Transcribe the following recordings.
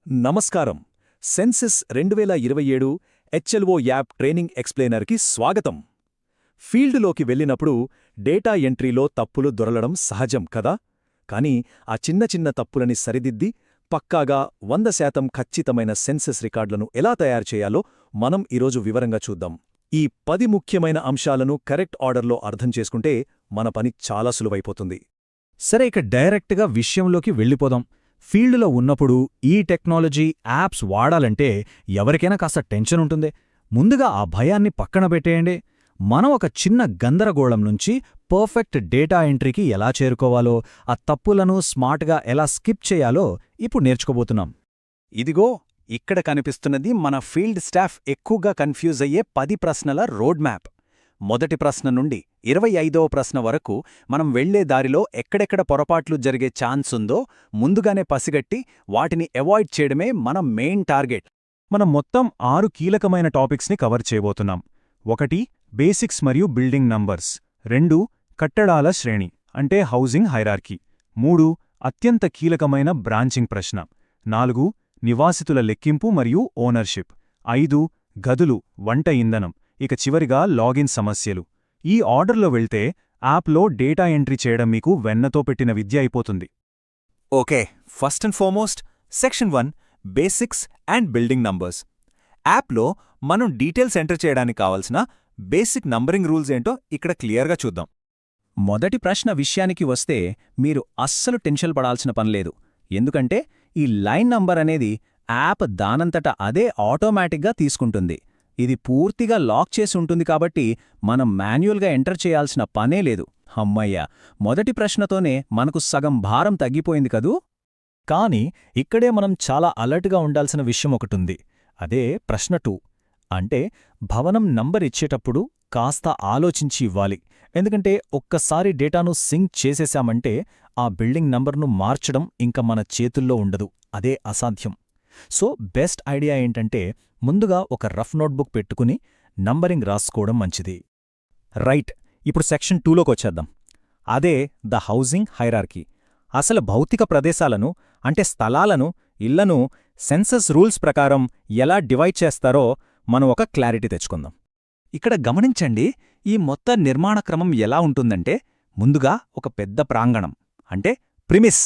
నమస్కారం. Census 2027 హెచ్ఎల్ఓ app training ఎక్స్ప్లెయినర్కి స్వాగతం. ఫీల్డ్లోకి వెళ్ళినప్పుడు డేటా ఎంట్రీలో తప్పులు దొరలడం సహజం కదా. కానీ ఆ చిన్న చిన్న తప్పులని సరిదిద్ది పక్కాగా 100% ఖచ్చితమైన సెన్సస్ రికార్డులను ఎలా తయారు చేయాలో మనం ఈరోజు వివరంగా చూద్దాం. ఈ 10 ముఖ్యమైన అంశాలను కరెక్ట్ ఆర్డర్లో అర్థం చేసుకుంటే మన పని చాలా సులువైపోతుంది. సరే, ఇక డైరెక్ట్గా విషయంలోకి వెళ్ళిపోదాం. ఫీల్డ్లో ఉన్నప్పుడు ఈ టెక్నాలజీ యాప్స్ వాడాలంటే ఎవరికైనా కాస్త టెన్షన్ ఉంటుంది. ముందుగా ఆ భయాన్ని పక్కన పెట్టేయండి. మనం ఒక చిన్న గందరగోళం నుంచి పర్ఫెక్ట్ డేటా ఎంట్రీకి ఎలా చేరుకోవాలో, ఆ తప్పులను స్మార్ట్గా ఎలా స్కిప్ చేయాలో ఇప్పుడు నేర్చుకోబోతున్నాం. ఇదిగో ఇక్కడ కనిపిస్తున్నది మన ఫీల్డ్ స్టాఫ్ ఎక్కువగా కన్ఫ్యూజ్ అయ్యే 10 ప్రశ్నల రోడ్ మ్యాప్. మొదటి ప్రశ్న నుండి 25వ ప్రశ్న వరకు మనం వెళ్లే దారిలో ఎక్కడెక్కడ పొరపాట్లు జరిగే ఛాన్స్ ఉందో ముందుగానే పసిగట్టి వాటిని అవాయిడ్ చేయడమే మన మెయిన్ టార్గెట్. మనం మొత్తం 6 కీలకమైన టాపిక్స్ని కవర్ చేయబోతున్నాం. 1 బేసిక్స్ మరియు బిల్డింగ్ నంబర్స్. 2 కట్టడాల శ్రేణి అంటే హౌసింగ్ హైరార్కీ. 3 అత్యంత కీలకమైన బ్రాంచింగ్ ప్రశ్న. 4 నివాసితుల లెక్కింపు మరియు ఓనర్షిప్. 5 గదులు, వంట ఇంధనం. ఇక చివరిగా లాగిన్ సమస్యలు. ఈ ఆర్డర్లో వెళ్తే యాప్లో డేటా ఎంట్రీ చేయడం మీకు వెన్నతో పెట్టిన విద్య అయిపోతుంది. Okay, first and foremost section 1 basics and building numbers. యాప్లో మనం డీటెయిల్స్ ఎంటర్ చేయడానికి కావాల్సిన బేసిక్ నంబరింగ్ రూల్స్ ఏంటో ఇక్కడ క్లియర్గా చూద్దాం. మొదటి ప్రశ్న విషయానికి వస్తే మీరు అస్సలు టెన్షన్ పడాల్సిన పనిలేదు. ఎందుకంటే ఈ లైన్ నంబర్ అనేది యాప్ దానంతట అదే ఆటోమేటిక్గా తీసుకుంటుంది. ఇది పూర్తిగా లాక్ చేసి ఉంటుంది కాబట్టి మనం మాన్యువల్గా ఎంటర్ చేయాల్సిన పనే లేదు. హమ్మయ్య, మొదటి ప్రశ్నతోనే మనకు సగం భారం తగ్గిపోయింది కదూ. కాని ఇక్కడే మనం చాలా అలర్ట్గా ఉండాల్సిన విషయం ఒకటుంది. అదే ప్రశ్న 2. అంటే భవనం నంబర్ ఇచ్చేటప్పుడు కాస్త ఆలోచించి ఇవ్వాలి. ఎందుకంటే ఒక్కసారి డేటాను సింక్ చేసేశామంటే ఆ బిల్డింగ్ నంబర్ను మార్చడం ఇంక మన చేతుల్లో ఉండదు. అదే అసాధ్యం. సో బెస్ట్ ఐడియా ఏంటంటే ముందుగా ఒక రఫ్ నోట్బుక్ పెట్టుకుని నంబరింగ్ రాసుకోవడం మంచిది. రైట్, ఇప్పుడు సెక్షన్ 2లోకొచ్చేద్దాం. అదే ద హౌసింగ్ హైరార్కీ. అసలు భౌతిక ప్రదేశాలను అంటే స్థలాలను, ఇళ్లను సెన్సస్ రూల్స్ ప్రకారం ఎలా డివైడ్ చేస్తారో మనం ఒక క్లారిటీ తెచ్చుకుందాం. ఇక్కడ గమనించండి, ఈ మొత్తం నిర్మాణ క్రమం ఎలా ఉంటుందంటే ముందుగా ఒక పెద్ద ప్రాంగణం అంటే ప్రిమిస్,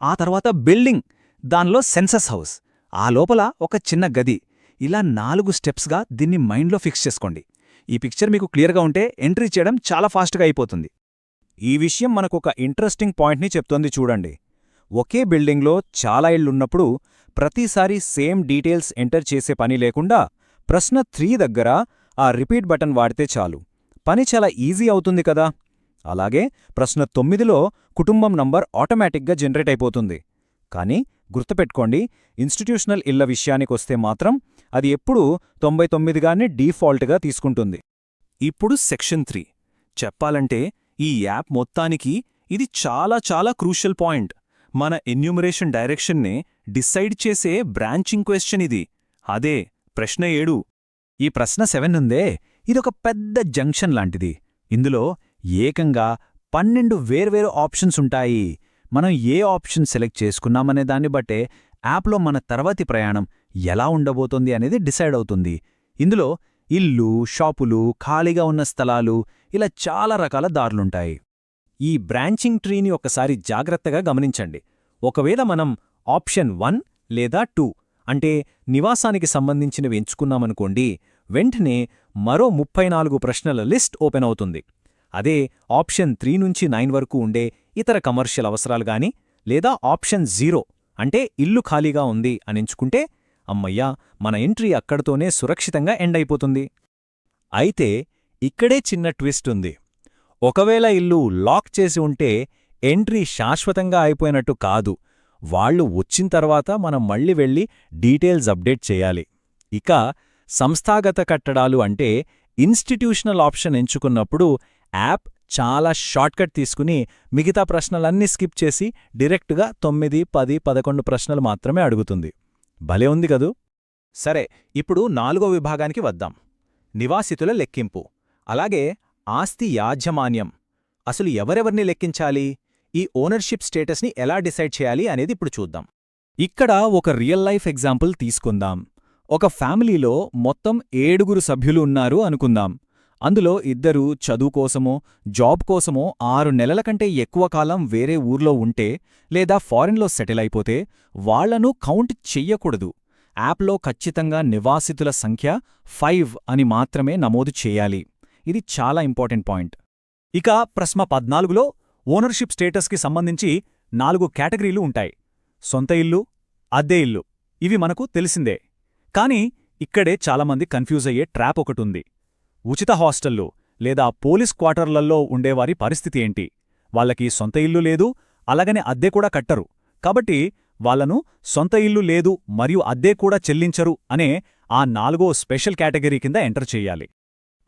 ఆ తర్వాత బిల్డింగ్, దానిలో సెన్సస్ హౌస్, ఆ లోపల ఒక చిన్న గది. ఇలా 4 స్టెప్స్గా దీన్ని మైండ్లో ఫిక్స్ చేసుకోండి. ఈ పిక్చర్ మీకు క్లియర్గా ఉంటే ఎంట్రీ చేయడం చాలా ఫాస్ట్గా అయిపోతుంది. ఈ విషయం మనకొక ఇంట్రెస్టింగ్ పాయింట్ని చెప్తోంది చూడండి. ఒకే బిల్డింగ్లో చాలా ఇళ్లున్నప్పుడు ప్రతిసారి సేమ్ డీటెయిల్స్ ఎంటర్ చేసే పని లేకుండా ప్రశ్న 3 దగ్గర ఆ రిపీట్ బటన్ వాడితే చాలు. పని చాలా ఈజీ అవుతుంది కదా. అలాగే ప్రశ్న 9లో కుటుంబం నంబర్ ఆటోమేటిక్గా జనరేట్ అయిపోతుంది. కానీ గుర్తుపెట్టుకోండి, ఇన్స్టిట్యూషనల్ ఇళ్ల విషయానికొస్తే మాత్రం అది ఎప్పుడూ 99గానే డీఫాల్ట్గా తీసుకుంటుంది. ఇప్పుడు సెక్షన్ 3. చెప్పాలంటే ఈ యాప్ మొత్తానికి ఇది చాలా చాలా క్రూషియల్ పాయింట్. మన ఎన్యూమరేషన్ డైరెక్షన్నే డిసైడ్ చేసే బ్రాంచింగ్ క్వశ్చన్ ఇది. అదే ప్రశ్న 7. ఈ ప్రశ్న 7 ఉందే, ఇదొక పెద్ద జంక్షన్ లాంటిది. ఇందులో ఏకంగా 12 వేర్వేరు ఆప్షన్స్ ఉంటాయి. మనం ఏ ఆప్షన్ సెలెక్ట్ చేసుకున్నామనే దాన్ని బట్టే యాప్లో మన తర్వాతి ప్రయాణం ఎలా ఉండబోతోంది అనేది డిసైడ్ అవుతుంది. ఇందులో ఇల్లు, షాపులు, ఖాళీగా ఉన్న స్థలాలు, ఇలా చాలా రకాల దారులుంటాయి. ఈ బ్రాంచింగ్ ట్రీని ఒకసారి జాగ్రత్తగా గమనించండి. ఒకవేళ మనం ఆప్షన్ 1 లేదా 2 అంటే నివాసానికి సంబంధించినవి ఎంచుకున్నామనుకోండి, వెంటనే మరో 34 ప్రశ్నల లిస్ట్ ఓపెన్ అవుతుంది. అదే ఆప్షన్ 3 నుంచి 9 వరకు ఉండే ఇతర కమర్షియల్ అవసరాలుగాని, లేదా ఆప్షన్ 0 అంటే ఇల్లు ఖాళీగా ఉంది అని ఎంచుకుంటే అమ్మయ్యా, మన ఎంట్రీ అక్కడితోనే సురక్షితంగా ఎండ్ అయిపోతుంది. అయితే ఇక్కడే చిన్న ట్విస్ట్ ఉంది. ఒకవేళ ఇల్లు లాక్ చేసి ఉంటే ఎంట్రీ శాశ్వతంగా అయిపోయినట్టు కాదు. వాళ్ళు వచ్చిన తర్వాత మనం మళ్ళీ వెళ్ళి డీటెయిల్స్ అప్డేట్ చేయాలి. ఇక సంస్థాగత కట్టడాలు అంటే ఇన్స్టిట్యూషనల్ ఆప్షన్ ఎంచుకున్నప్పుడు యాప్ చాలా షార్ట్కట్ తీసుకుని మిగతా ప్రశ్నలన్నీ స్కిప్ చేసి డైరెక్టుగా 9, 10, 11 ప్రశ్నలు మాత్రమే అడుగుతుంది. భలే ఉంది కదూ. సరే, ఇప్పుడు 4వ విభాగానికి వద్దాం. నివాసితుల లెక్కింపు, అలాగే ఆస్తి యాజమాన్యం. అసలు ఎవరెవర్ని లెక్కించాలి, ఈ ఓనర్షిప్ స్టేటస్ని ఎలా డిసైడ్ చేయాలి అనేది ఇప్పుడు చూద్దాం. ఇక్కడ ఒక రియల్ లైఫ్ ఎగ్జాంపుల్ తీసుకుందాం. ఒక ఫ్యామిలీలో మొత్తం 7 సభ్యులు ఉన్నారు అనుకుందాం. అందులో 2 చదువు కోసమో జాబ్ కోసమో 6 నెలల కంటే ఎక్కువ కాలం వేరే ఊర్లో ఉంటే లేదా ఫారిన్లో సెటిల్ అయిపోతే వాళ్లను కౌంట్ చెయ్యకూడదు. యాప్లో ఖచ్చితంగా నివాసితుల సంఖ్య 5 అని మాత్రమే నమోదు చేయాలి. ఇది చాలా ఇంపార్టెంట్ పాయింట్. ఇక ప్రశ్న 14లో ఓనర్షిప్ స్టేటస్కి సంబంధించి 4 కేటగిరీలు ఉంటాయి. సొంత ఇల్లు, అద్దె ఇల్లు, ఇవి మనకు తెలిసిందే. కానీ ఇక్కడే చాలామంది కన్ఫ్యూజ్ అయ్యే ట్రాప్ ఒకటుంది. ఉచిత హాస్టల్లో లేదా పోలీస్ క్వార్టర్లలో ఉండేవారి పరిస్థితి ఏంటి? వాళ్ళకి సొంత ఇల్లు లేదు, అలాగనే అద్దె కూడా కట్టరు. కాబట్టి వాళ్లను సొంత ఇల్లు లేదు మరియు అద్దె కూడా చెల్లించరు అనే ఆ 4వ స్పెషల్ కేటగిరీ కింద ఎంటర్ చెయ్యాలి.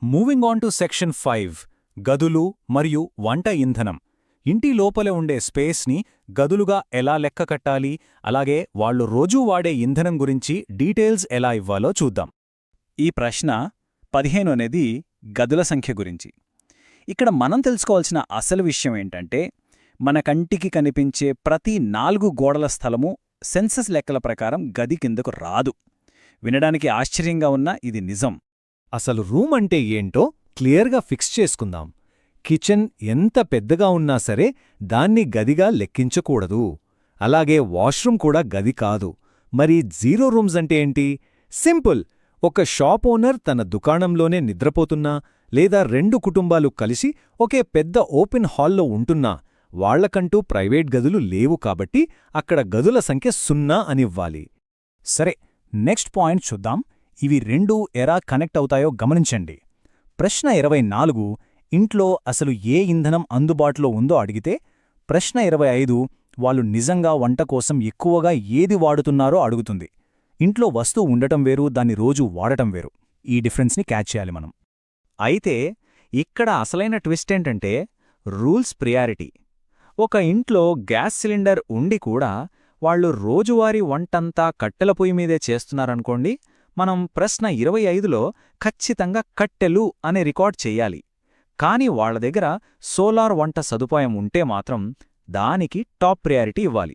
మూవింగ్ ఆన్ టు సెక్షన్ 5, గదులు మరియు వంట ఇంధనం. ఇంటి లోపల ఉండే స్పేస్ని గదులుగా ఎలా లెక్క కట్టాలి, అలాగే వాళ్లు రోజూ వాడే ఇంధనం గురించి డీటెయిల్స్ ఎలా ఇవ్వాలో చూద్దాం. ఈ ప్రశ్న 15 అనేది గదుల సంఖ్య గురించి. ఇక్కడ మనం తెలుసుకోవాల్సిన అసలు విషయం ఏంటంటే, మన కంటికి కనిపించే ప్రతి 4 గోడల స్థలము సెన్సస్ లెక్కల ప్రకారం గది కిందకు రాదు. వినడానికి ఆశ్చర్యంగా ఉన్నా ఇది నిజం. అసలు రూమ్ అంటే ఏంటో క్లియర్గా ఫిక్స్ చేసుకుందాం. కిచెన్ ఎంత పెద్దగా ఉన్నా సరే దాన్ని గదిగా లెక్కించకూడదు. అలాగే వాష్రూమ్ కూడా గది కాదు. మరి 0 రూమ్స్ అంటే ఏంటి? సింపుల్. ఒక షాప్ ఓనర్ తన దుకాణంలోనే నిద్రపోతున్నా లేదా 2 కుటుంబాలు కలిసి ఒకే పెద్ద ఓపెన్ హాల్లో ఉంటున్నా వాళ్లకంటూ ప్రైవేట్ గదులు లేవు కాబట్టి అక్కడ గదుల సంఖ్య 0 అనివ్వాలి. సరే, నెక్స్ట్ పాయింట్ చూద్దాం. ఇవి 2 ఎలా కనెక్ట్ అవుతాయో గమనించండి. ప్రశ్న 24 ఇంట్లో అసలు ఏ ఇంధనం అందుబాటులో ఉందో అడిగితే, ప్రశ్న 25 వాళ్ళు నిజంగా వంట కోసం ఎక్కువగా ఏది వాడుతున్నారో అడుగుతుంది. ఇంట్లో వస్తువు ఉండటం వేరు, దాన్ని రోజూ వాడటం వేరు. ఈ డిఫరెన్స్ని క్యాచ్ చేయాలి మనం. అయితే ఇక్కడ అసలైన ట్విస్ట్ ఏంటంటే రూల్స్ ప్రియారిటీ. ఒక ఇంట్లో గ్యాస్ సిలిండర్ ఉండి కూడా వాళ్ళు రోజువారీ వంటంతా కట్టెల పొయ్యి మీదే చేస్తున్నారనుకోండి, మనం ప్రశ్న 25లో ఖచ్చితంగా కట్టెలు అనే రికార్డ్ చెయ్యాలి. కానీ వాళ్ల దగ్గర సోలార్ వంట సదుపాయం ఉంటే మాత్రం దానికి టాప్ ప్రయారిటీ ఇవ్వాలి.